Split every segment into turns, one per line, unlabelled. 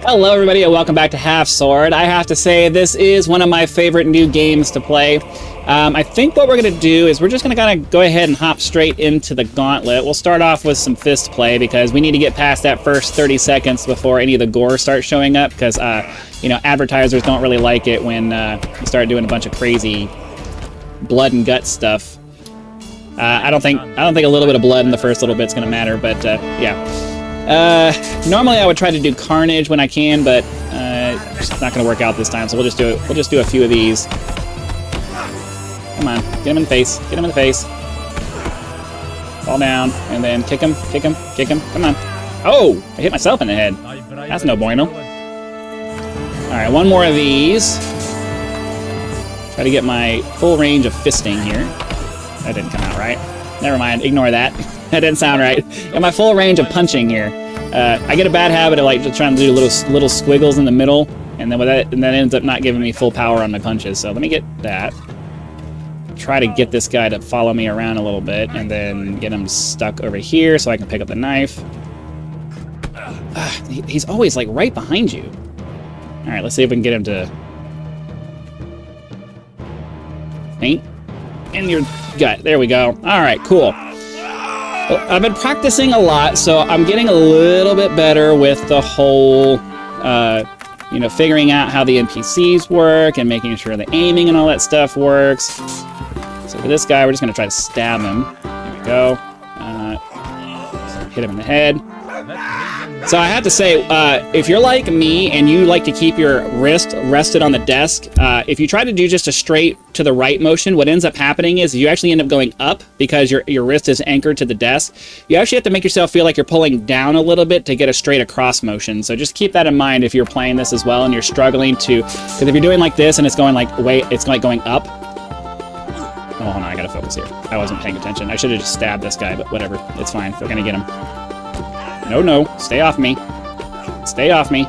Hello everybody and welcome back to Halfsword. I have to say this is one of my favorite new games to play. I think what we're going to do is we're just going to kind of go ahead and hop straight into the gauntlet. We'll start off with some fist play because we need to get past that first 30 seconds before any of the gore starts showing up because, you know, advertisers don't really like it when you start doing a bunch of crazy blood and guts stuff. I don't think a little bit of blood in the first little bit's going to matter, but yeah. Normally I would try to do carnage when I can, but it's not going to work out this time. So we'll just do a few of these. Come on, get him in the face. Get him in the face. Fall down, and then kick him, kick him, kick him. Come on. Oh, I hit myself in the head. That's no bueno. All right, one more of these. Try to get my full range of fisting here. That didn't come out right. Never mind. Ignore that. That didn't sound right. Got my full range of punching here. I get a bad habit of like just trying to do little squiggles in the middle, and then that ends up not giving me full power on my punches. So let me get that. Try to get this guy to follow me around a little bit, and then get him stuck over here so I can pick up the knife. He's always like right behind you. All right, let's see if we can get him to faint in your gut. There we go. All right, cool. I've been practicing a lot, so I'm getting a little bit better with the whole, you know, figuring out how the NPCs work and making sure the aiming and all that stuff works. So for this guy, we're just going to try to stab him. There we go. Hit him in the head. So I have to say, if you're like me and you like to keep your wrist rested on the desk, if you try to do just a straight to the right motion, what ends up happening is you actually end up going up because your wrist is anchored to the desk. You actually have to make yourself feel like you're pulling down a little bit to get a straight across motion. So just keep that in mind if you're playing this as well and you're struggling to, because if you're doing like this and it's going like it's like going up. Oh, hold on, I gotta focus here. I wasn't paying attention. I should have just stabbed this guy, but whatever. It's fine. We're gonna get him. No, no. Stay off me. Stay off me.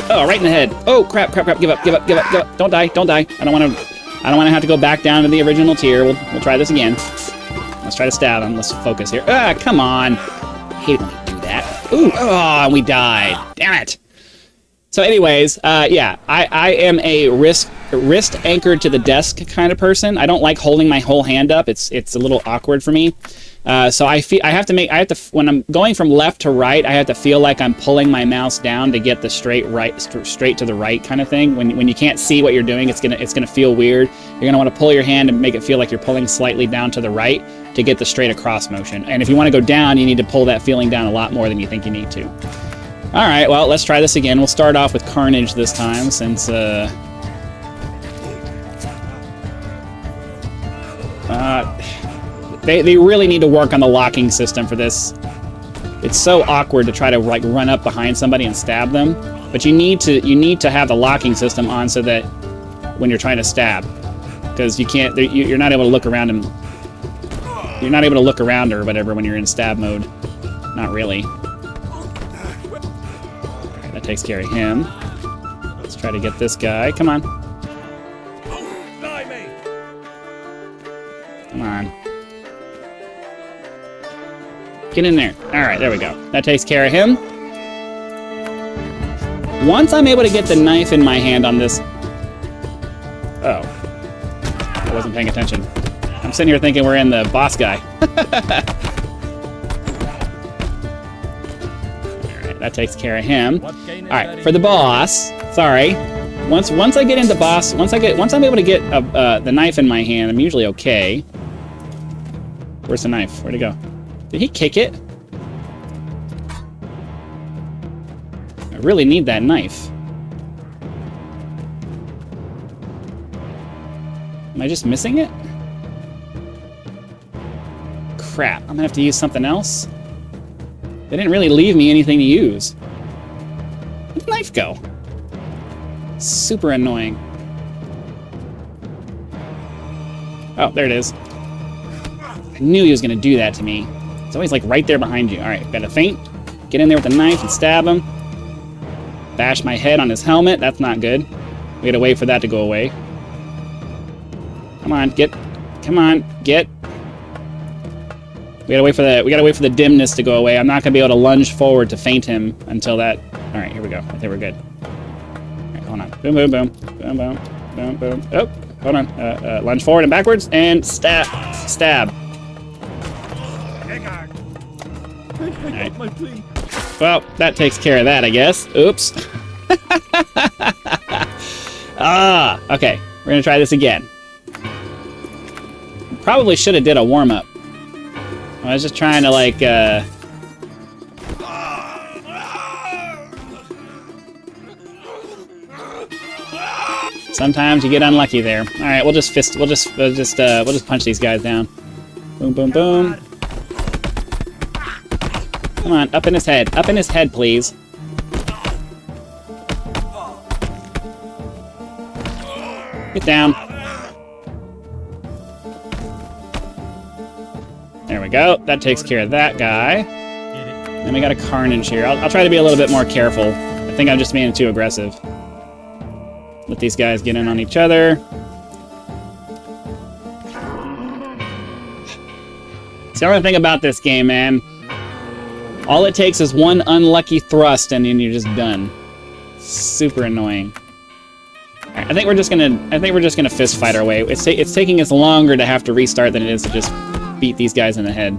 Oh, right in the head. Oh, crap, crap, crap. Give up, give up, give up, give up. Don't die, don't die. I don't want to have to go back down to the original tier. We'll try this again. Let's try to stab him. Let's focus here. Ah, come on. I hate it when you do that. Ooh, oh, we died. Damn it. So anyways, yeah, I am a wrist anchored to the desk kind of person. I don't like holding my whole hand up. It's a little awkward for me. So I have to when I'm going from left to right, I have to feel like I'm pulling my mouse down to get the straight to the right kind of thing. When you can't see what you're doing, it's gonna feel weird. You're gonna want to pull your hand and make it feel like you're pulling slightly down to the right to get the straight across motion. And if you want to go down, you need to pull that feeling down a lot more than you think you need to. All right, well, let's try this again. We'll start off with carnage this time since They really need to work on the locking system for this. It's so awkward to try to like run up behind somebody and stab them, but you need to have the locking system on so that when you're trying to stab, because you're not able to look around and you're not able to look around or whatever when you're in stab mode. Not really. That takes care of him. Let's try to get this guy. Come on. Come on. Get in there. All right, there we go. That takes care of him. Once I'm able to get the knife in my hand on this... Oh. I wasn't paying attention. I'm sitting here thinking we're in the boss guy. All right, that takes care of him. All right, for the boss... Sorry. Once I get into boss... Once I'm able to get the knife in my hand, I'm usually okay. Where's the knife? Where'd it go? Did he kick it? I really need that knife. Am I just missing it? Crap, I'm gonna have to use something else. They didn't really leave me anything to use. Where'd the knife go? Super annoying. Oh, there it is. I knew he was gonna do that to me. It's always like right there behind you. All right, gotta feint. Get in there with the knife and stab him. Bash my head on his helmet. That's not good. We gotta wait for that to go away. Come on, get. Come on, get. We gotta wait for the dimness to go away. I'm not gonna be able to lunge forward to feint him until that All right, here we go. I think we're good. All right, hold on. Boom, boom, boom. Boom, boom. Boom, boom. Oh, hold on. Lunge forward and backwards, and stab. Stab. All right. Well, that takes care of that, I guess. Oops. Okay. We're gonna try this again. Probably should have did a warm-up. I was just trying to, like, sometimes you get unlucky there. All right, we'll just punch these guys down. Boom, boom, boom. Come on, up in his head. Up in his head, please. Get down. There we go. That takes care of that guy. Then we got a Carnage here. I'll try to be a little bit more careful. I think I'm just being too aggressive. Let these guys get in on each other. It's the only thing about this game, man. All it takes is one unlucky thrust and then you're just done. Super annoying. Right, I think we're just gonna fist fight our way. It's taking us longer to have to restart than it is to just beat these guys in the head.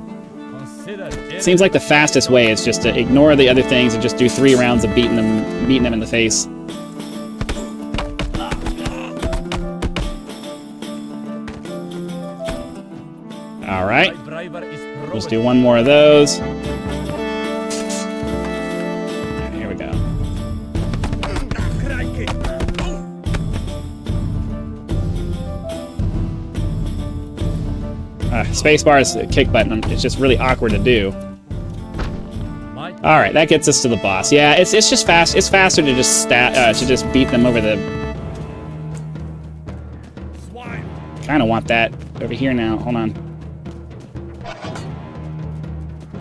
Seems like the fastest way is just to ignore the other things and just do 3 rounds of beating them in the face. All right, let's do one more of those. Here we go. Spacebar's kick button. It's just really awkward to do. All right, that gets us to the boss. Yeah, it's just fast. It's faster to just beat them over the. Kind of want that over here now. Hold on.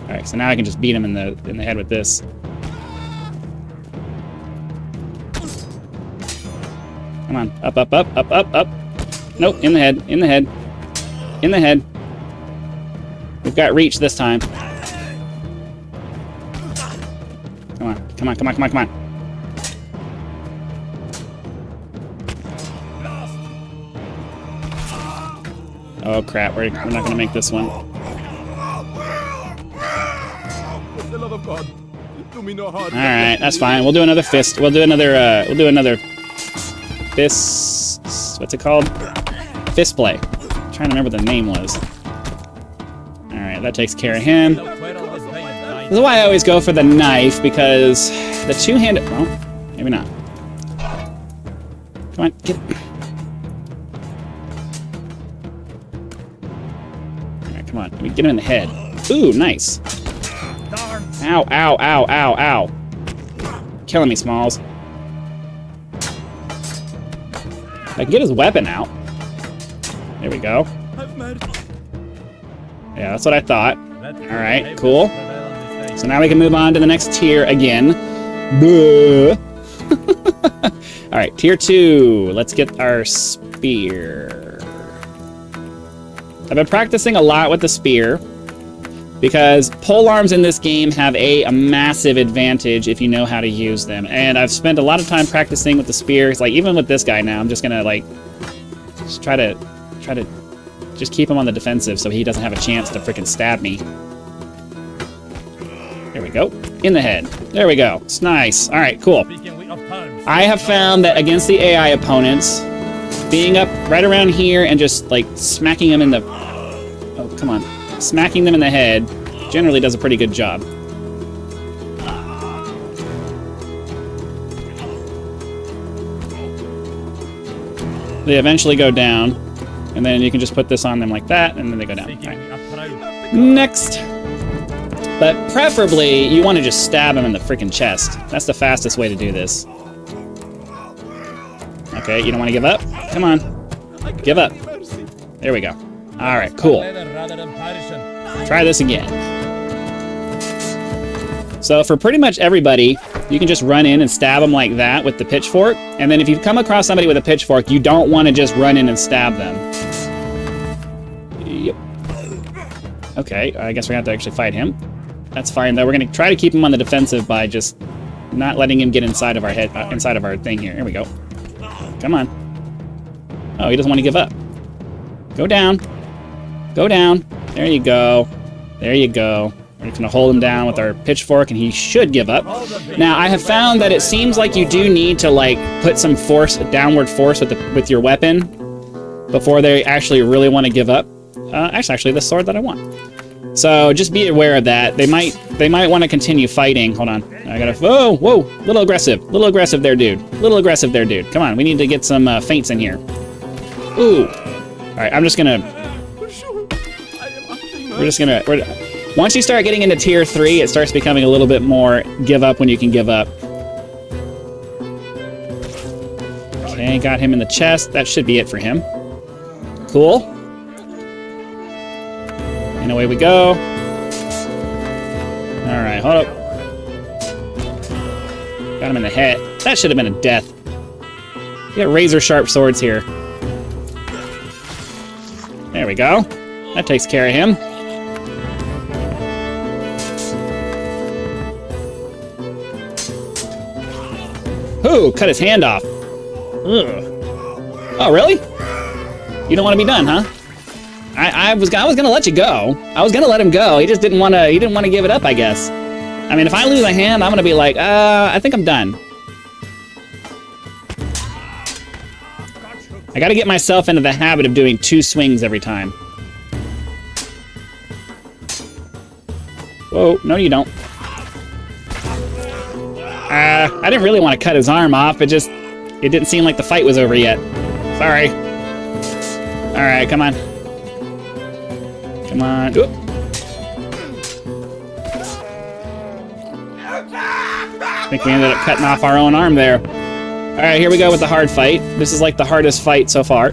All right, so now I can just beat him in the head with this. Come on, up, up, up, up, up, up. Nope, in the head, in the head, in the head. We've got reach this time. Come on, come on, come on, come on, come on. Oh crap, we're not gonna make this one. Alright, that's fine. We'll do another fist. We'll do another fist. What's it called? Fist play. I'm trying to remember what the name was. Alright, that takes care of him. This is why I always go for the knife, because the two-handed... Well, maybe not. Come on, get it. Alright, come on. Let me get him in the head. Ooh, nice. Ow, ow, ow, ow, ow. Killing me, Smalls. I can get his weapon out. There we go. Yeah, that's what I thought. Alright, cool. So now we can move on to the next tier again. Alright, tier 2. Let's get our spear. I've been practicing a lot with the spear, because polearms in this game have a massive advantage if you know how to use them. And I've spent a lot of time practicing with the spear. It's like, even with this guy now, I'm just gonna like just try to just keep him on the defensive so he doesn't have a chance to freaking stab me. There we go. In the head. There we go. It's nice. All right, cool. I have found that against the AI opponents, being up right around here and just like smacking them in the... Oh, come on. Smacking them in the head generally does a pretty good job. They eventually go down, and then you can just put this on them like that, and then they go down. Right. Next. But preferably, you want to just stab them in the freaking chest. That's the fastest way to do this. Okay, you don't want to give up? Come on. Give up. There we go. All right, cool. Try this again. So for pretty much everybody, you can just run in and stab them like that with the pitchfork. And then if you come across somebody with a pitchfork, you don't want to just run in and stab them. Yep. Okay, I guess we're going to have to actually fight him. That's fine, though. We're going to try to keep him on the defensive by just Not letting him get inside of our head, inside of our thing here. Here we go. Come on. Oh, he doesn't want to give up. Go down. Go down. There you go. There you go. We're just going to hold him down with our pitchfork, and he should give up. Now, I have found that it seems like you do need to, like, put some force, downward force with your weapon before they actually really want to give up. Actually, the sword that I want. So just be aware of that. They might want to continue fighting. Hold on. I gotta. Whoa! Little aggressive there, dude. Little aggressive there, dude. Come on. We need to get some feints in here. Ooh. All right. I'm just gonna. Once you start getting into tier 3, it starts becoming a little bit more give up when you can give up. Okay, got him in the chest. That should be it for him. Cool. And away we go. All right, hold up. Got him in the head. That should have been a death. We got razor sharp swords here. There we go. That takes care of him. Ooh, cut his hand off. Ugh. Oh, really? You don't want to be done, huh? I was gonna let you go. I was gonna let him go. He just didn't want to. He didn't want to give it up, I guess. I mean, if I lose a hand, I'm gonna be like, I think I'm done. I got to get myself into the habit of doing 2 swings every time. Whoa! No, you don't. I didn't really want to cut his arm off. It didn't seem like the fight was over yet. Sorry. All right, come on. Come on. Oop. I think we ended up cutting off our own arm there. All right, here we go with the hard fight. This is like the hardest fight so far.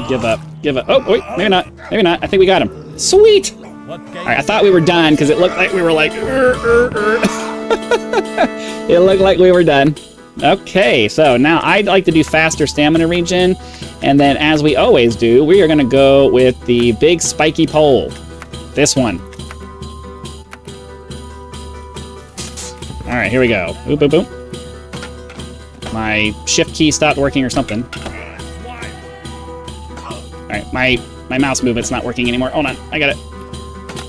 Give up. Give up. Oh, wait. Maybe not. Maybe not. I think we got him. Sweet. All right, I thought we were done because it looked like we were like... It looked like we were done. Okay, so now I'd like to do faster stamina regen, and then as we always do, we are going to go with the big spiky pole. This one. All right, here we go. Boop, boop, boop. My shift key stopped working or something. All right, my mouse movement's not working anymore. Hold on, I got it.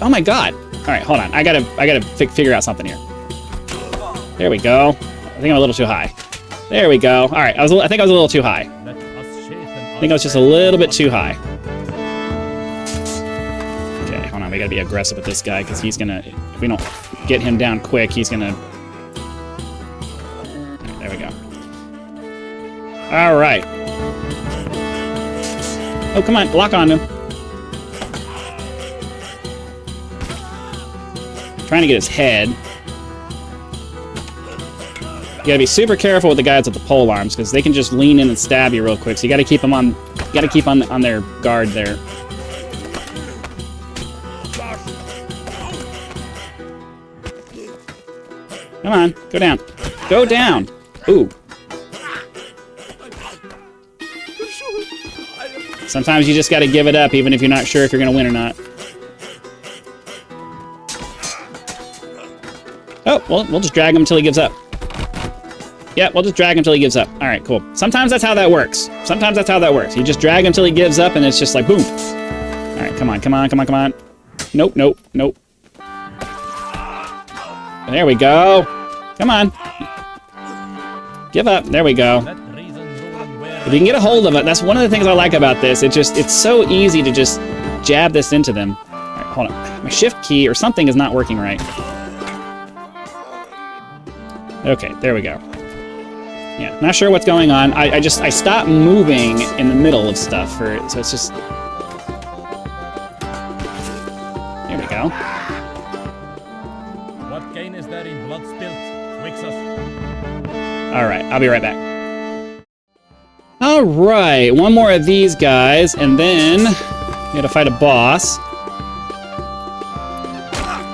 Oh my god! All right, hold on. I gotta figure out something here. There we go. I think I'm a little too high. There we go. All right, I think I was a little too high. I think I was just a little bit too high. Okay, hold on. We gotta be aggressive with this guy because he's gonna. If we don't get him down quick, he's gonna. There we go. All right. Oh, come on, lock on him. Trying to get his head. You gotta be super careful with the guys with the pole arms because they can just lean in and stab you real quick. So you gotta keep them on. You gotta keep on their guard there. Come on, go down. Go down. Ooh. Sometimes you just gotta give it up, even if you're not sure if you're gonna win or not. Oh, well, we'll just drag him until he gives up. Yeah, we'll just drag him until he gives up. All right, cool. Sometimes that's how that works. Sometimes that's how that works. You just drag him until he gives up, and it's just like, boom. All right, come on, come on, come on, come on. Nope, nope, nope. There we go. Come on. Give up. There we go. If you can get a hold of it, that's one of the things I like about this. It's so easy to just jab this into them. All right, hold on. My shift key or something is not working right. Okay, there we go. Yeah, not sure what's going on. I stopped moving in the middle of stuff so it's just. There we go.
What gain is there in blood spilt? Wakes us.
All right, I'll be right back. All right, one more of these guys, and then we gotta fight a boss.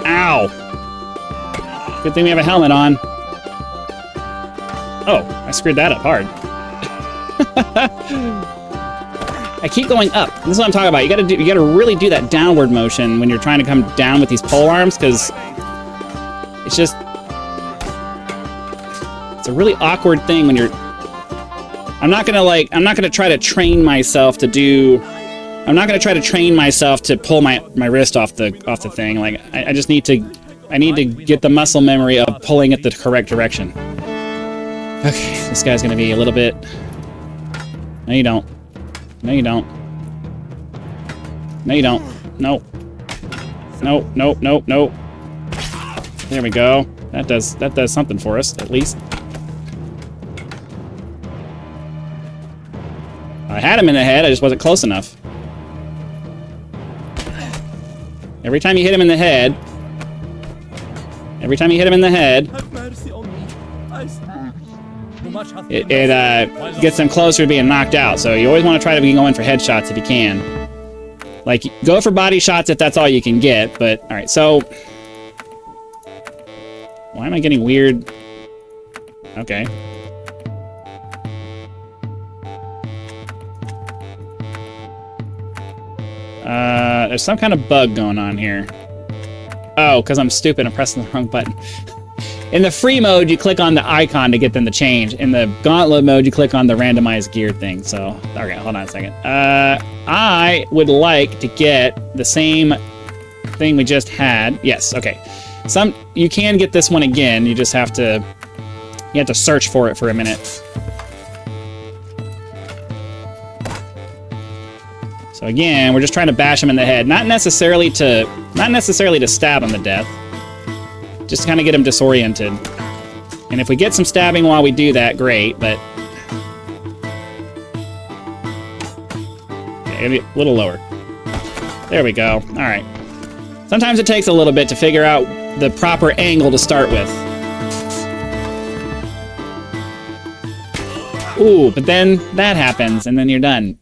Ow! Good thing we have a helmet on. Oh, I screwed that up hard. I keep going up. This is what I'm talking about. You gotta really do that downward motion when you're trying to come down with these pole arms, because It's just... It's a really awkward thing when you're... I'm not gonna try to train myself to do... I'm not gonna try to train myself to pull my wrist off the thing. Like, I just need to... I need to get the muscle memory of pulling it the correct direction. Okay, this guy's gonna be a little bit... No, you don't. No, you don't. No, you don't. No. No, no, no, no. There we go. That does something for us, at least. I had him in the head, I just wasn't close enough. Every time you hit him in the head... Every time you hit him in the head... It gets them closer to being knocked out, so you always want to try to be going for headshots if you can. Like, go for body shots if that's all you can get, but... Alright, so... Why am I getting weird? Okay. There's some kind of bug going on here. Oh, because I'm stupid and pressing the wrong button. In the free mode, you click on the icon to get them to change. In the gauntlet mode, you click on the randomized gear thing. So, okay, hold on a second. I would like to get the same thing we just had. Yes, okay. You can get this one again. You just have to... You have to search for it for a minute. So again, we're just trying to bash him in the head. Not necessarily to stab him to death. Just to kind of get him disoriented. And if we get some stabbing while we do that, great, but... Okay, maybe a little lower. There we go. Alright. Sometimes it takes a little bit to figure out the proper angle to start with. Ooh, but then that happens, and then you're done.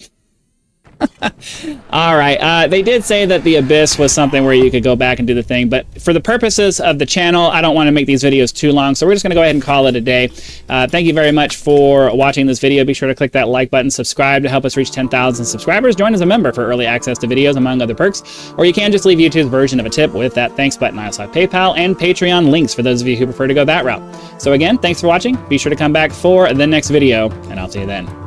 Alright, they did say that the Abyss was something where you could go back and do the thing, but for the purposes of the channel, I don't want to make these videos too long, so we're just going to go ahead and call it a day. Thank you very much for watching this video. Be sure to click that like button, subscribe to help us reach 10,000 subscribers, join as a member for early access to videos, among other perks, or you can just leave YouTube's version of a tip with that thanks button. I also have PayPal and Patreon links for those of you who prefer to go that route. So again, thanks for watching. Be sure to come back for the next video, and I'll see you then.